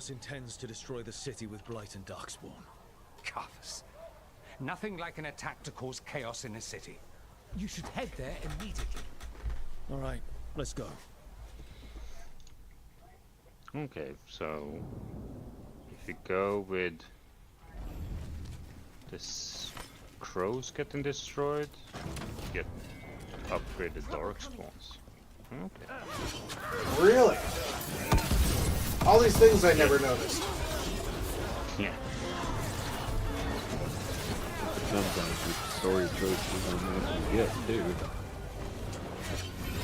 intends to destroy the city with Blight and Darkspawn. Carthus. Nothing like an attack to cause chaos in a city. You should head there immediately. All right, let's go. Okay, so if you go with this crows getting destroyed, you get upgraded darkspawns. Okay. Really? All these things I never noticed. Yeah. Sometimes with story choices on what you get too.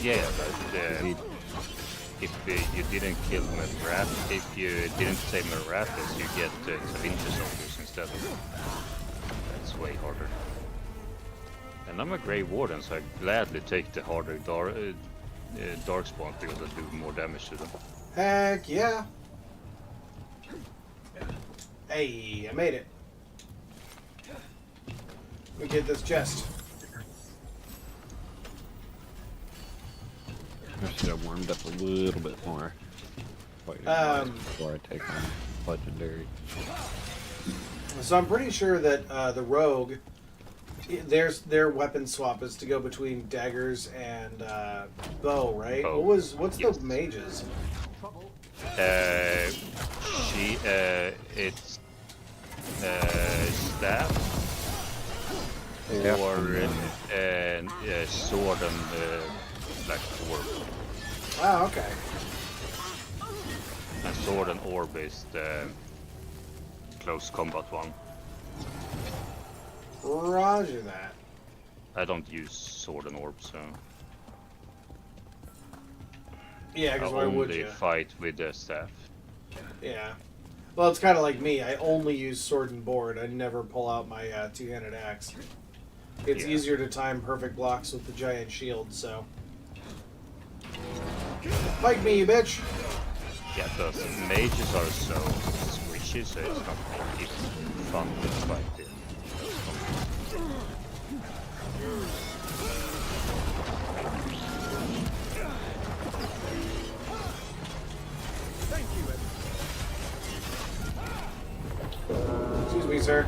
Yeah, but if you didn't kill Marathas, if you didn't say Marathas, you get Vinci soldiers instead. That's way harder. And I'm a Grey Warden, so I gladly take the harder darkspawn because I do more damage to them. Heck yeah. Hey, I made it. We get this chest. I should have warmed up a little bit more. Before I take on legendary. So I'm pretty sure that the rogue, their weapon swap is to go between daggers and bow, right? Bow. What's Yes. the mages? It's staff Yeah. or sword and like orb. Wow, okay. And sword and orb is the close combat one. Roger that. I don't use sword and orb, so Yeah, I because why would only you? fight with the staff. Yeah. Well, it's kind of like me. I only use sword and board. I never pull out my two-handed axe. It's Yeah. easier to time perfect blocks with the giant shield, so... Fight me, you bitch! Yeah, the mages are so squishy, so it's not really fun to fight them. Excuse me, sir.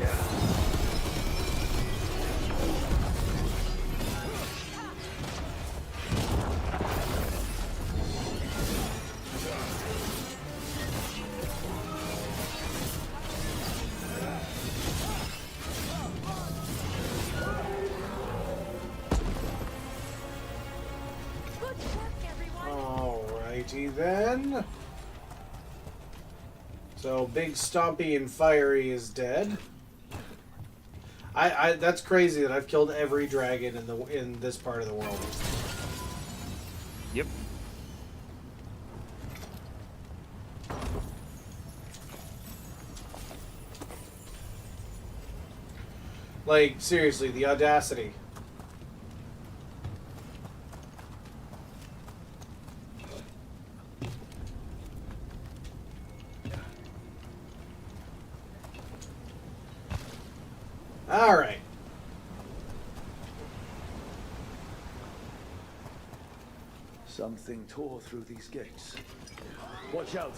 Alrighty then. So Big Stompy and Fiery is dead. I that's crazy that I've killed every dragon in this part of the world. Yep. Like, seriously, the audacity. Alright. Something tore through these gates. Watch out!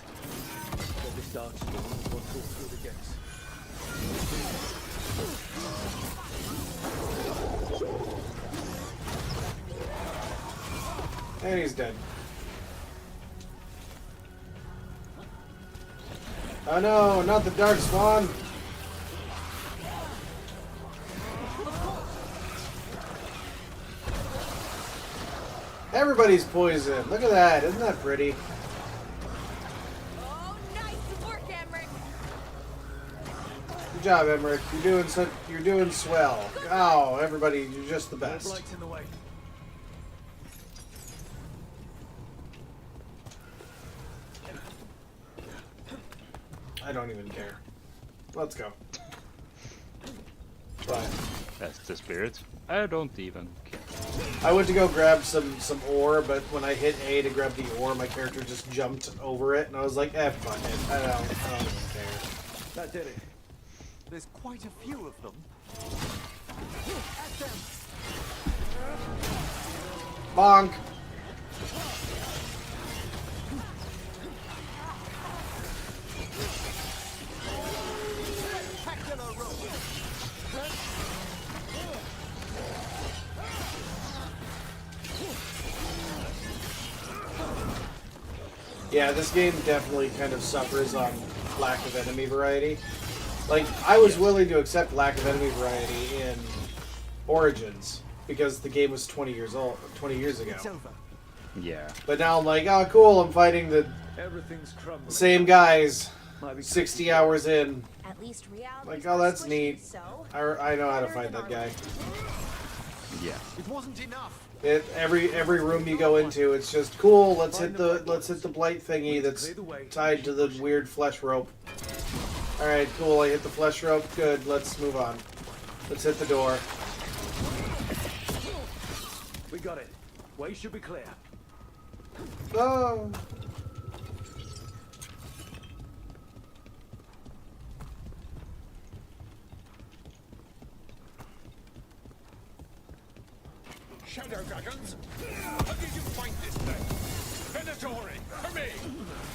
Let this Darkspawn is what tore through the gates. And he's dead. Oh no, not the Darkspawn! Everybody's poisoned. Look at that. Isn't that pretty? Oh, nice work, Emmerich. Good job, Emmerich. You're doing swell. Oh, everybody, you're just the best. Blight's in the way. I don't even care. Let's go. But That's the spirit. I don't even care. I went to go grab some ore, but when I hit A to grab the ore, my character just jumped over it, and I was like, fuck it. I don't even care. That did it. There's quite a few of them. Bonk! Yeah, this game definitely kind of suffers on lack of enemy variety. Like, I was willing to accept lack of enemy variety in Origins because the game was 20 years ago. It's over. Yeah. But now I'm like, oh, cool, I'm fighting the Everything's crumbling. same guys Might be 60 hours in. At least reality. Like, oh, that's neat. I know how to fight that guy. Yeah. It wasn't enough. Every room you go into, it's just cool. Let's hit the blight thingy that's tied to the weird flesh rope. All right, cool. I hit the flesh rope. Good. Let's move on. Let's hit the door. We got it. Way should be clear. Oh. Shadow dragons? How did you find this thing? Venatori, for me!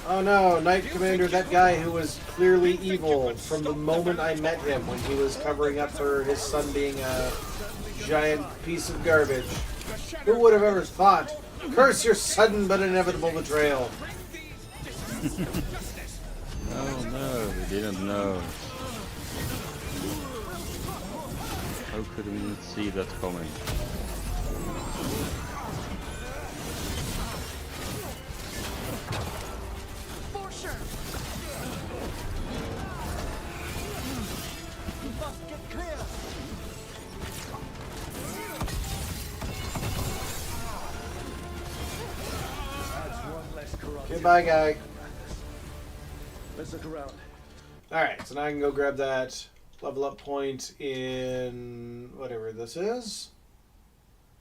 Oh no, Knight Commander, that guy who was clearly evil from the moment I met him when he was covering up for his son being a giant piece of garbage. Who would have ever thought? Curse your sudden but inevitable betrayal. Oh no, we didn't know. How could we not see that coming? For sure. You must get clear. Adds one less corruption. Goodbye, guy. Let's look around. Alright, so now I can go grab that level up point in whatever this is.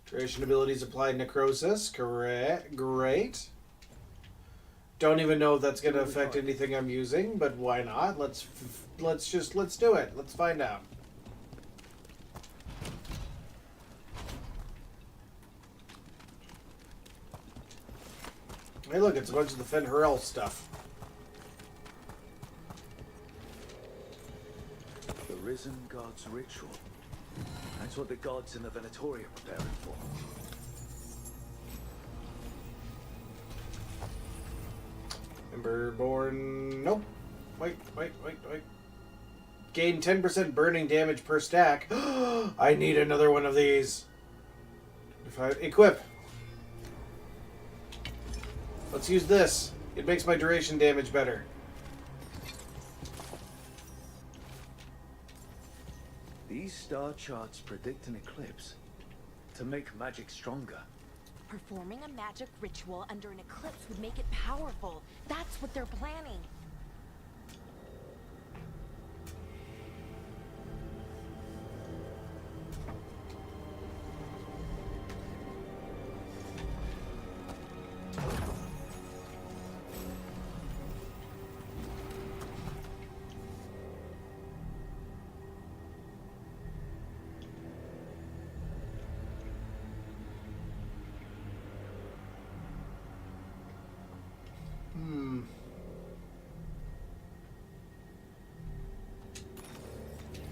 Duration abilities applied necrosis. Correct. Great. Don't even know if that's going to affect anything I'm using, but why not? Let's do it. Let's find out. Hey, look, it's a bunch of the Fen'Harel stuff. The risen god's ritual. That's what the gods in the Venatori are preparing for. Emberborn. Nope. Wait. Gain 10% burning damage per stack. I need another one of these. If I equip. Let's use this. It makes my duration damage better. These star charts predict an eclipse to make magic stronger. Performing a magic ritual under an eclipse would make it powerful. That's what they're planning.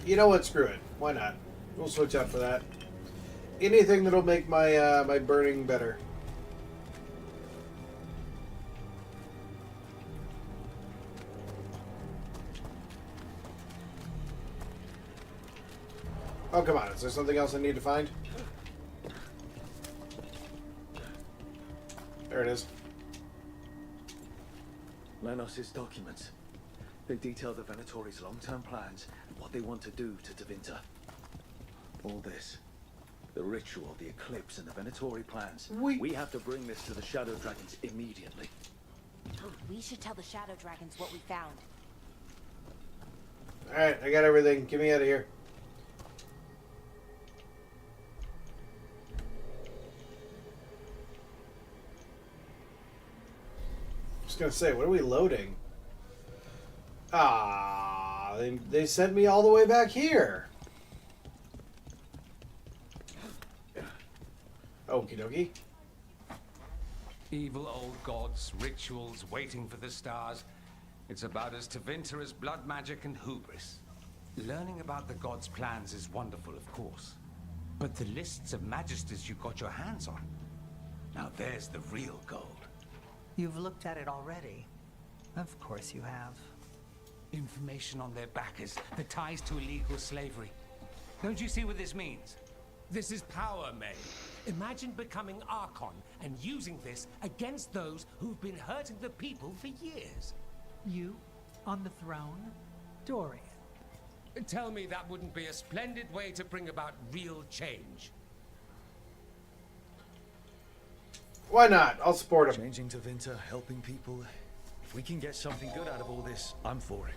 You know what? Screw it. Why not? We'll switch up for that. Anything that'll make my my burning better. Oh, come on. Is there something else I need to find? There it is. Lanos' documents. They detail the Venatori's long-term plans and what they want to do to Tevinter. All this. The ritual, the eclipse, and the Venatori plans. We have to bring this to the Shadow Dragons immediately. We should tell the Shadow Dragons what we found. Alright, I got everything. Get me out of here. I was gonna say, what are we loading? Ah, they sent me all the way back here. Okie dokie. Evil old gods, rituals, waiting for the stars. It's about as Tevinter as blood magic and hubris. Learning about the gods' plans is wonderful, of course. But the lists of magisters you got your hands on, now there's the real gold. You've looked at it already. Of course you have. Information on their backers, the ties to illegal slavery. Don't you see what this means? This is power, May. Imagine becoming Archon and using this against those who've been hurting the people for years. You, on the throne? Dorian. Tell me that wouldn't be a splendid way to bring about real change. Why not? I'll support him. Changing to Winter, helping people. If we can get something good out of all this, I'm for it.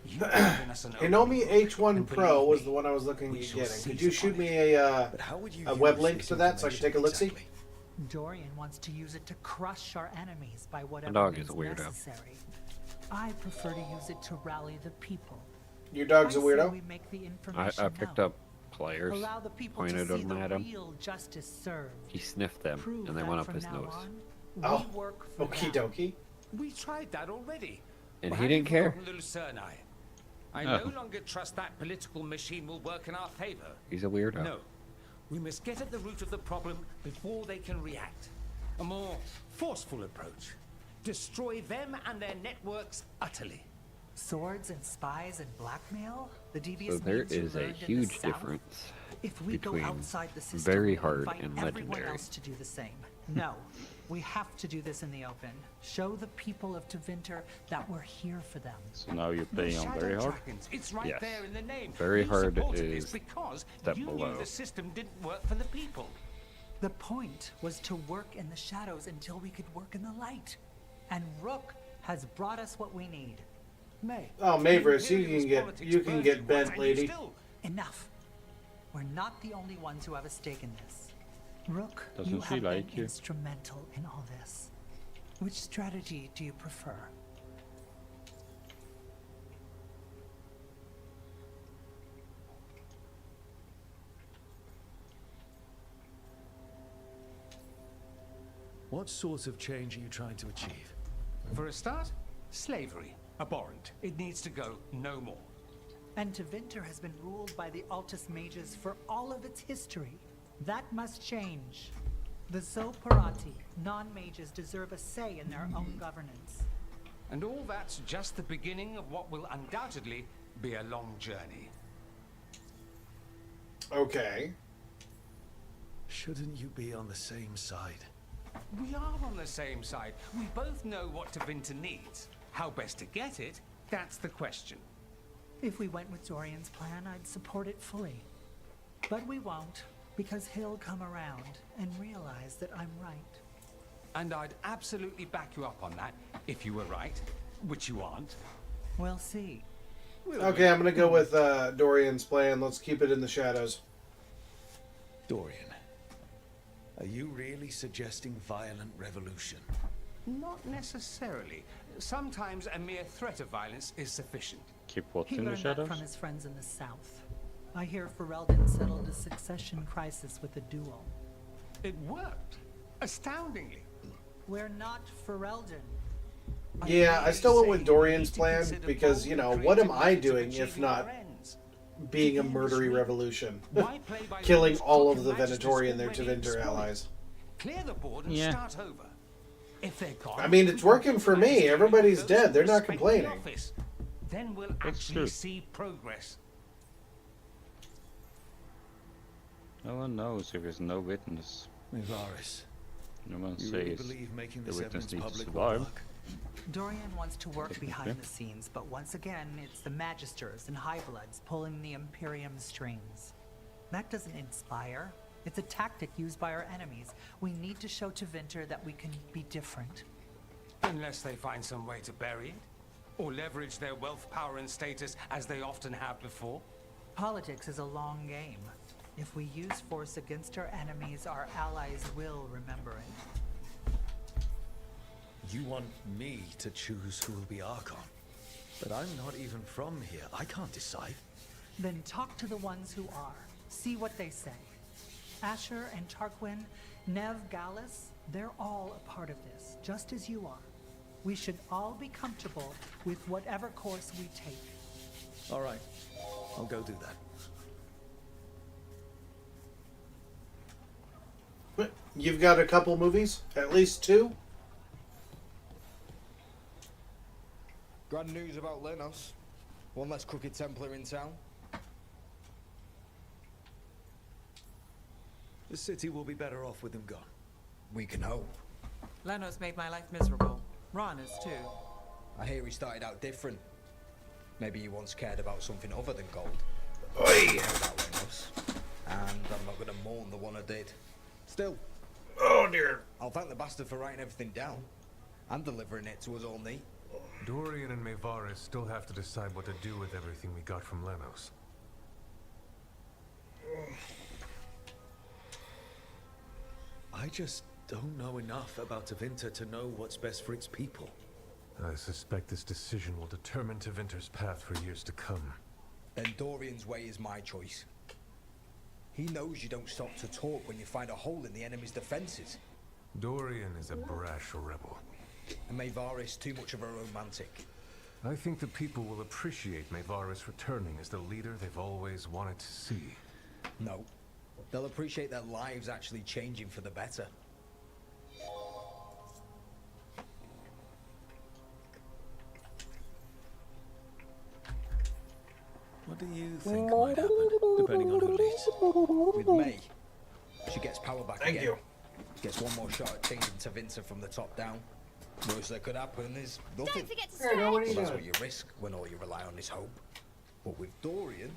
You've given us an Hinomi opening, H1 and Pro believe was me, the one I was looking we at shall getting. Could seize you upon shoot it. me But how would you a use web link this for that so I can take a information look-see? exactly? Dorian wants to use it to crush our enemies by whatever dog means is a weirdo. necessary. I prefer to use it to rally the people. Your dog's a I say weirdo? we make the I information picked known. up players, Allow the people pointed to see them the at him. real justice served. He sniffed them, Prove and they that went up from his now nose. on, Oh, we work for okie them. dokie. We tried that already. And Or he have didn't you care. forgotten Lucerni? I Oh. no longer trust that political machine will work in our favor. He's a weirdo. No. We must get at the root of the problem before they can react. A more forceful approach. Destroy them and their networks utterly. Swords and spies and blackmail? The devious So there means you is a learned in the huge South? difference If we go between outside the system, very we hard invite and everyone legendary. else to do the same. No, we have to do this in the open. Show the people of Tevinter that we're here for them. So now you're The playing on Shadow very hard? Dragons, it's right Yes. there in the name. Very You hard supported is this because step you below. knew the system didn't work for the people. The point was to work in the shadows until we could work in the light. And Rook has brought us what we need. May. Oh, Mavericks, you Imperialist can get politics you can burns get once bent, and you lady. still- Enough. We're not the only ones who have a stake in this. Rook, Doesn't you she have like been you? instrumental in all this. Which strategy do you prefer? What sort of change are you trying to achieve? For a start, slavery. Abhorrent. It needs to go no more. And Tevinter has been ruled by the Altus mages for all of its history. That must change. The Zoparati, non-mages, deserve a say in their own governance. And all that's just the beginning of what will undoubtedly be a long journey. Okay. Shouldn't you be on the same side? We are on the same side. We both know what Tevinter needs. How best to get it, that's the question. If we went with Dorian's plan, I'd support it fully. But we won't, because he'll come around and realize that I'm right. And I'd absolutely back you up on that, if you were right, which you aren't. We'll see. Okay, I'm gonna go with Dorian's plan. Let's keep it in the shadows. Dorian, are you really suggesting violent revolution? Not necessarily. Sometimes a mere threat of violence is sufficient. Keep what He in the learned that shadows? from his friends in the south. I hear Ferelden settled a succession crisis with a duel. It worked. Astoundingly. We're not Ferelden. Yeah, I still went with Dorian's plan because, you know, what am I doing if not being a murdery revolution? Killing all of the Venatori and their Tevinter allies. Clear the board and Yeah. start over. If they're gone, I mean, it's working for me. Everybody's dead. They're not complaining. Then we'll That's actually true. see progress. No one knows if there's no witness. Mivaris, No one you really says believe making the this witness evidence needs to public will survive. work? Dorian wants to work Technically. behind the scenes, but once again, it's the Magisters and Highbloods pulling the Imperium strings. That doesn't inspire. It's a tactic used by our enemies. We need to show Tevinter that we can be different. Unless they find some way to bury it, or leverage their wealth, power, and status as they often have before. Politics is a long game. If we use force against our enemies, our allies will remember it. You want me to choose who will be Archon? But I'm not even from here. I can't decide. Then talk to the ones who are. See what they say. Asher and Tarquin, Nev, Gallus, they're all a part of this, just as you are. We should all be comfortable with whatever course we take. All right, I'll go do that. You've got a couple movies? At least two? Grand news about Lenos. One less crooked Templar in town. The city will be better off with him gone. We can hope. Lenos made my life miserable. Ron is too. I hear he started out different. Maybe he once cared about something other than gold. Oi! About Lenos. And I'm not gonna mourn the one I did. Still, Oh dear. I'll thank the bastard for writing everything down. And delivering it to us all neat. Dorian and Maevaris still have to decide what to do with everything we got from Lenos. I just don't know enough about Tevinter to know what's best for its people. I suspect this decision will determine Tevinter's path for years to come. Then Dorian's way is my choice. He knows you don't stop to talk when you find a hole in the enemy's defenses. Dorian is a brash rebel. And Maevaris too much of a romantic. I think the people will appreciate Maevaris returning as the leader they've always wanted to see. No. They'll appreciate their lives actually changing for the better. What do you think might happen, depending on who leads? With May, she gets power back Thank again. you. Gets one more shot at changing Tevinter from the top down. Worst that could happen is nothing. Don't forget to There you go, what are stretch. you That's doing? what you risk when all you rely on is hope. But with Dorian,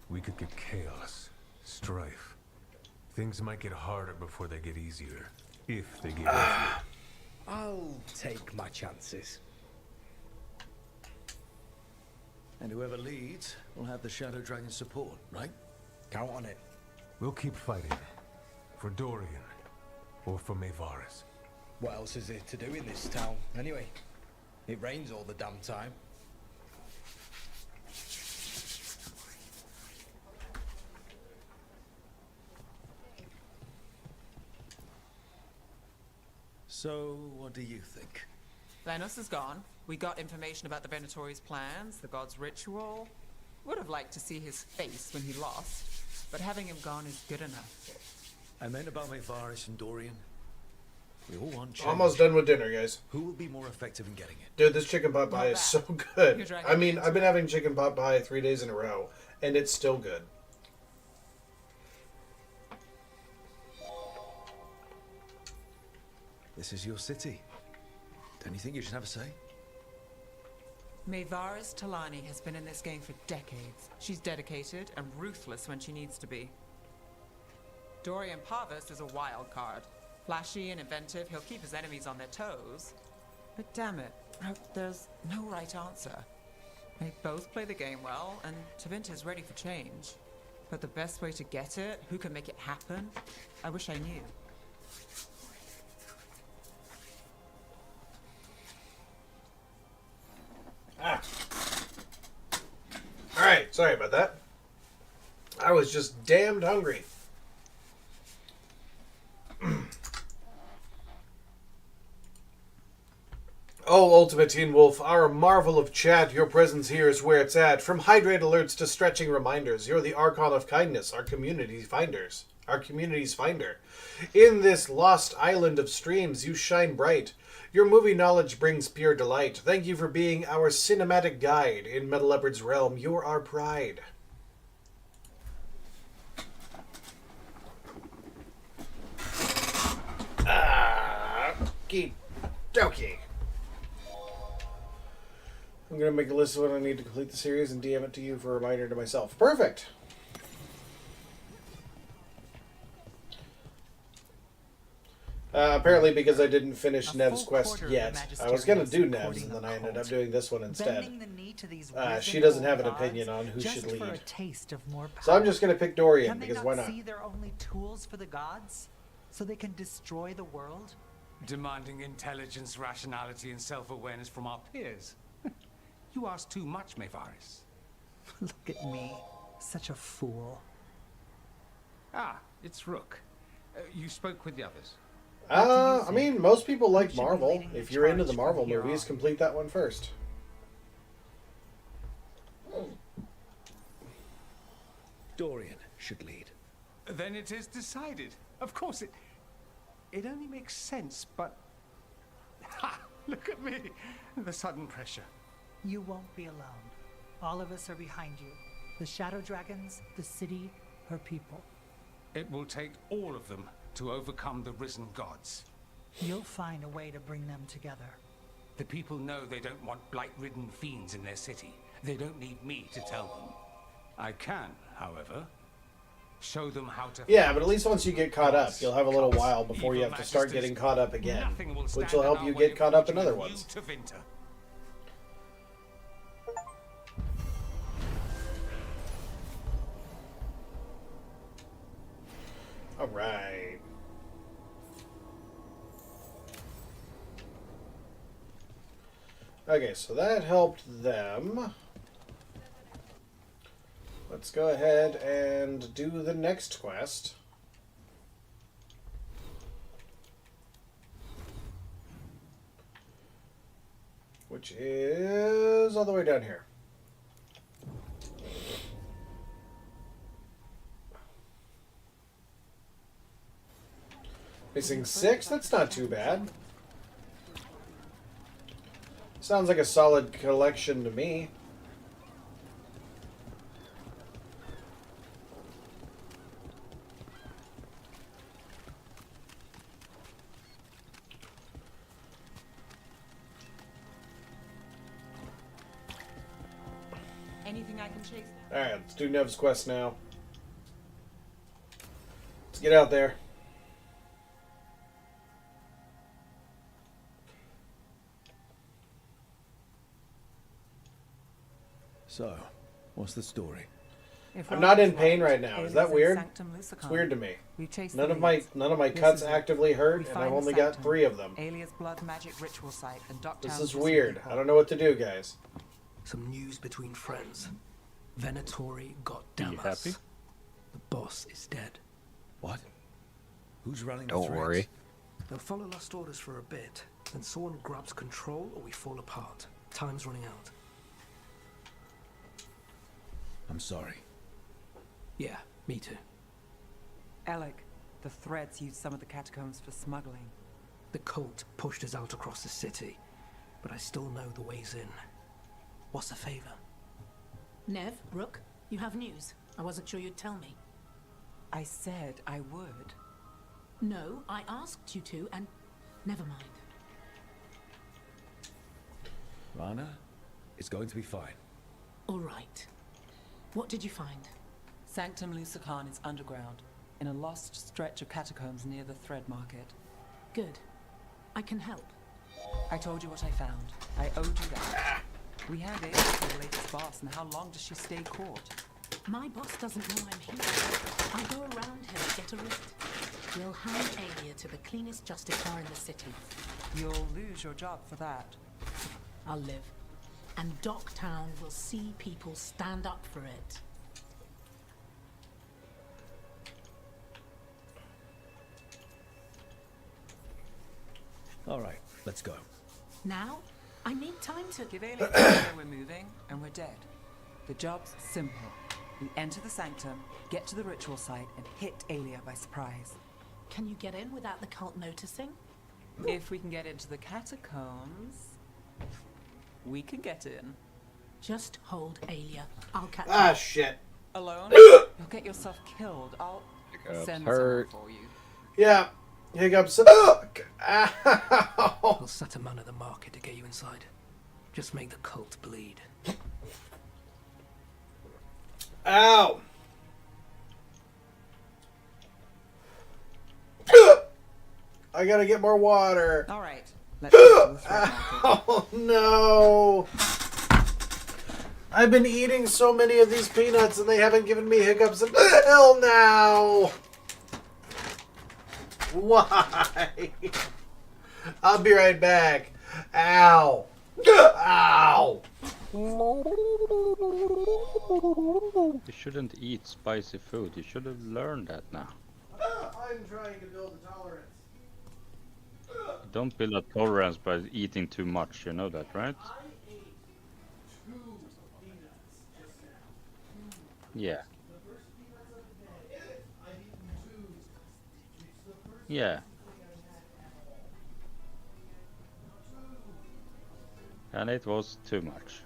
We could get chaos, strife. Things might get harder before they get easier. If they get easier. I'll take my chances. And whoever leads will have the Shadow Dragon's support, right? Count on it. We'll keep fighting. For Dorian. Or for Maevaris. What else is there to do in this town, anyway? It rains all the damn time. So, what do you think? Lenos is gone. We got information about the Venatori's plans, the god's ritual. Would have liked to see his face when he lost, but having him gone is good enough. I meant about Maevaris and Dorian. We all want change. Almost done with dinner, guys. Who will be more effective in getting it? Dude, this chicken pot pie Not is so bad. good. You're dragging I me mean, into I've been having chicken pot pie 3 days in a row, and it's still good. This is your city. Don't you think you should have a say? Maevaris Talani has been in this game for decades. She's dedicated and ruthless when she needs to be. Dorian Parvis is a wild card. Flashy and inventive, he'll keep his enemies on their toes. But damn it, there's no right answer. They both play the game well, and Tevinter's ready for change. But the best way to get it, who can make it happen, I wish I knew. Alright, sorry about that. I was just damned hungry. Oh, Ultimate Teen Wolf, our marvel of chat, your presence here is where it's at. From hydrate alerts to stretching reminders, you're the Archon of Kindness, our community's finder. In this lost island of streams, you shine bright. Your movie knowledge brings pure delight. Thank you for being our cinematic guide. In Metal Leopard's realm, you're our pride. Okie dokie. I'm going to make a list of what I need to complete the series and DM it to you for a reminder to myself. Perfect! Apparently because I didn't finish Nev's quest yet. I was going to do Nev's and then I ended up doing this one instead. Bending the knee to these She risen doesn't old have an gods opinion on who just should for a lead. taste of more power. So I'm just going to pick Dorian Can they because not why not? see they're only tools for the gods, so they can destroy the world? Demanding intelligence, rationality, and self-awareness from our peers. You ask too much, Maevaris. Look at me, such a fool. Ah, it's Rook. You spoke with the others. I mean, most people like should be Marvel. leading the If you're into the charge from Marvel here movies, on. complete that one first. Dorian should lead. Then it is decided. Of course, it only makes sense, but... Ha! Look at me! The sudden pressure. You won't be alone. All of us are behind you. The Shadow Dragons, the city, her people. It will take all of them to overcome the risen gods. You'll find a way to bring them together. The people know they don't want blight-ridden fiends in their city. They don't need me to tell them. I can, however, show them how to... Yeah, but at least once you get caught up, you'll have a little while before you have to start getting caught up again, which will help you get caught up in other ones. All right. Okay, so that helped them. Let's go ahead and do the next quest. Which is all the way down here. Missing 6? That's not too bad. Sounds like a solid collection to me. Anything I can chase? Alright, let's do Nev's quest now. Let's get out there. So, what's the story? I'm not in pain right now. Is that weird? It's weird to me. None of my cuts actively hurt, and I've only got 3 of them. Alia's blood magic ritual site and This is weird. I don't know what to do, guys. Some news between friends. Venatori got You happy? The boss is dead. What? Who's running the Don't threads? worry. They'll follow last orders for a bit, then someone grabs control or we fall apart. Time's running out. I'm sorry. Yeah, me too. Alec, the threads used some of the catacombs for smuggling. The cult pushed us out across the city, but I still know the ways in. What's a favor? Nev, Brooke, you have news. I wasn't sure you'd tell me. I said I would. No, I asked you to, and never mind. Rana, it's going to be fine. All right. What did you find? Sanctum Lucican is underground, in a lost stretch of catacombs near the Thread Market. Good. I can help. I told you what I found. I owed you that. We have it for the latest boss, and how long does she stay caught? My boss doesn't know I'm here. I go around her to get a writ. We'll hand Alia to the cleanest justice car in the city. You'll lose your job for that. I'll live. And Docktown will see people stand up for it. All right, let's go. Now, I need time to... Give Alia time we're moving, and we're dead. The job's simple. We enter the sanctum, get to the ritual site, and hit Alia by surprise. Can you get in without the cult noticing? If we can get into the catacombs, we can get in. Just hold Alia. I'll catch Ah, you. shit. Alone? You'll get yourself killed. I'll send hurt. someone for you. Yeah. Hiccups. Ow! We'll set a man at the market to get you inside. Just make the cult bleed. Ow! I gotta get more water. All right. Let's get to the Thread Market. Oh no! I've been eating so many of these peanuts and they haven't given me hiccups until now. Why? I'll be right back. Ow! Ow! You shouldn't eat spicy food. You should have learned that now. I'm trying to build a tolerance. Don't build a tolerance by eating too much. You know that, right? I ate 2 peanuts just now. Yeah. The first peanuts of the day. I've eaten 2. It's the first Yeah. thing I've had at all. 2. And it was too much.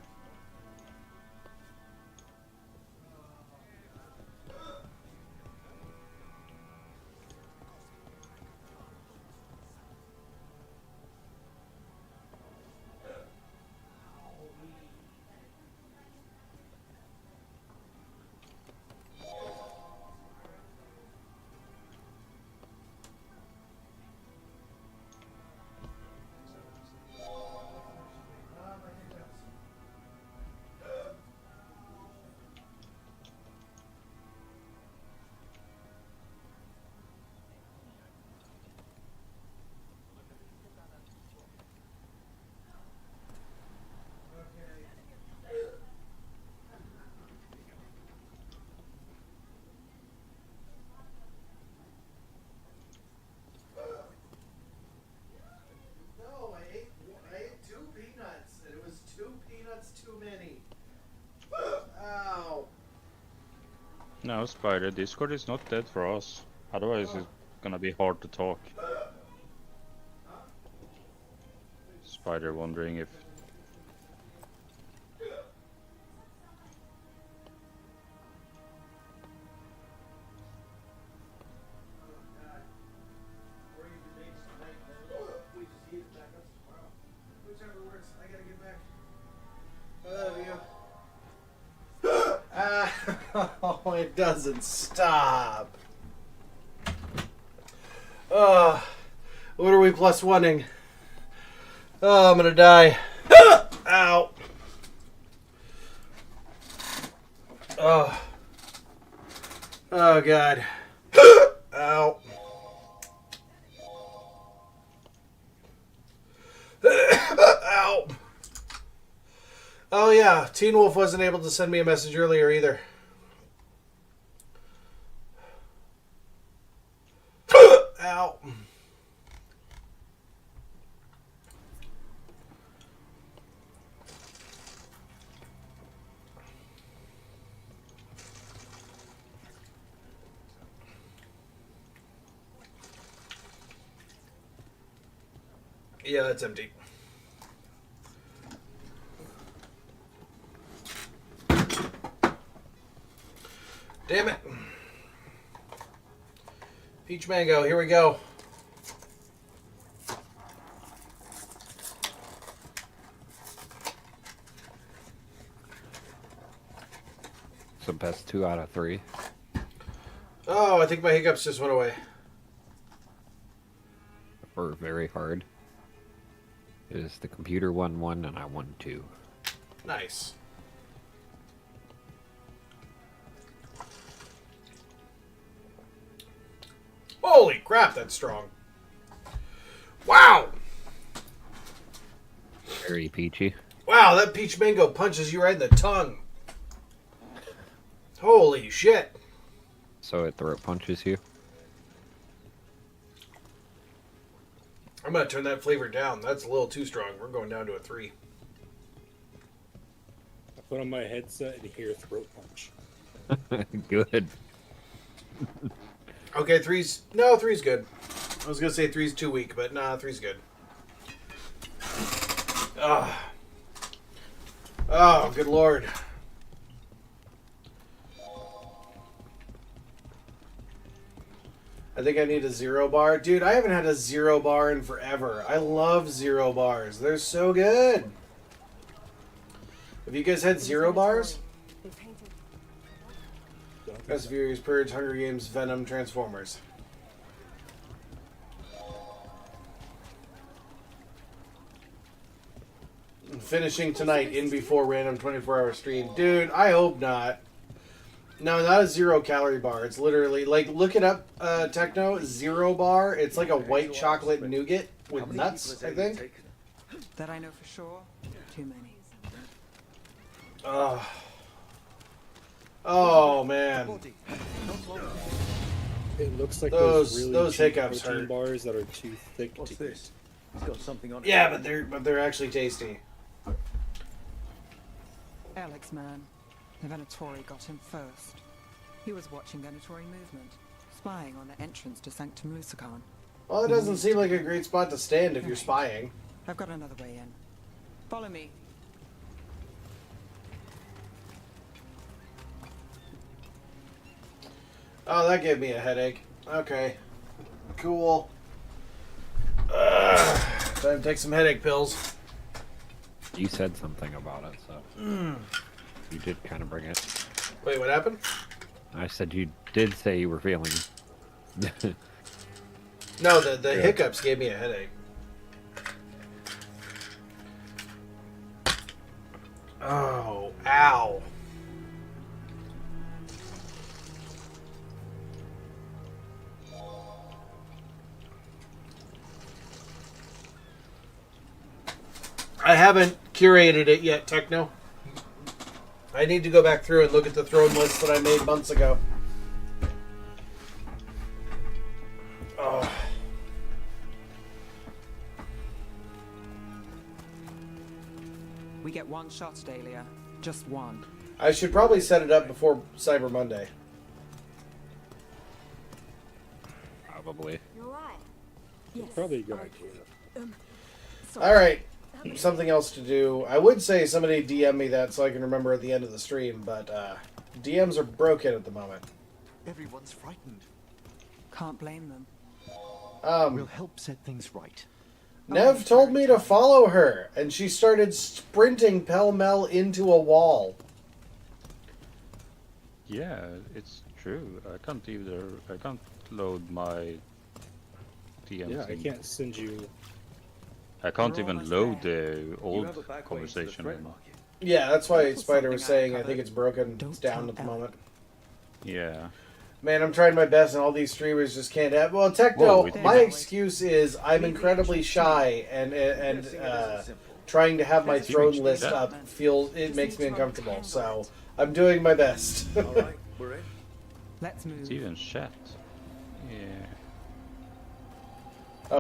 No, Spider, Discord is not dead for us. Otherwise it's gonna be hard to talk. Spider wondering if... Oh, it doesn't stop. What are we plus oneing? Oh, I'm gonna die. Ow. Oh. Oh, God. Ow. Ow. Oh, yeah. Teen Wolf wasn't able to send me a message earlier either. Ow. Yeah, that's empty. Damn it. Peach mango, here we go. So best 2 out of 3. Oh, I think my hiccups just went away. For very hard. Is the computer won 1 and I won 2. Nice. Holy crap, that's strong. Wow. Very peachy. Wow, that peach mango punches you right in the tongue. Holy shit. So it throat punches you? I'm going to turn that flavor down. That's a little too strong. We're going down to a 3. I put on my headset and hear throat punch. Good. Okay, 3's... No, 3's good. I was going to say 3's too weak, but nah, 3's good. Oh, good lord. I think I need a 0 bar. Dude, I haven't had a 0 bar in forever. I love 0 bars. They're so good. Have you guys had 0 bars? Fast and Furious, Purge, Hunger Games, Venom, Transformers. I'm finishing tonight in before random 24-hour stream. Dude, I hope not. No, not a 0 calorie bar. It's literally, like, look it up, Techno. 0 bar. It's like a white chocolate nougat with nuts, I think. That I know for sure. Too many. Oh, man. It looks like those really cheap hiccups protein hurt. bars that are too thick to this? It's got something on it. Yeah, but they're actually tasty. Alex, man. The Venatori got him first. He was watching Venatori movement, spying on the entrance to Sanctum Lusican. Well, it doesn't seem like a great spot to stand if you're spying. I've got another way in. Follow me. Oh, that gave me a headache. Okay. Cool. Time to take some headache pills. You said something about it, so... You did kind of bring it. Wait, what happened? I said you did say you were feeling... No, the hiccups gave me a headache. Oh, ow. I haven't curated it yet, Techno. I need to go back through and look at the throne list that I made months ago. Oh. We get one shot, Dahlia. Just one. I should probably set it up before Cyber Monday. Probably. You're right. Yes. Probably a good idea. All right, something else to do. I would say somebody DM me that so I can remember at the end of the stream, but DMs are broken at the moment. Everyone's frightened. Can't blame them. We'll help set things right. Nev told me to follow her, and she started sprinting pell-mell into a wall. Yeah, it's true. I can't load my DM Yeah, thing. I can't send you. I can't even load the old conversation. Yeah, that's why Spider was saying I think it's broken. It's down at the moment. Yeah. Man, I'm trying my best, and all these streamers just can't have. Well, Techno, my excuse is I'm incredibly shy, and trying to have my throne list up it makes me uncomfortable. So I'm doing my best. All right, we're in. Let's move. It's even chat. Yeah.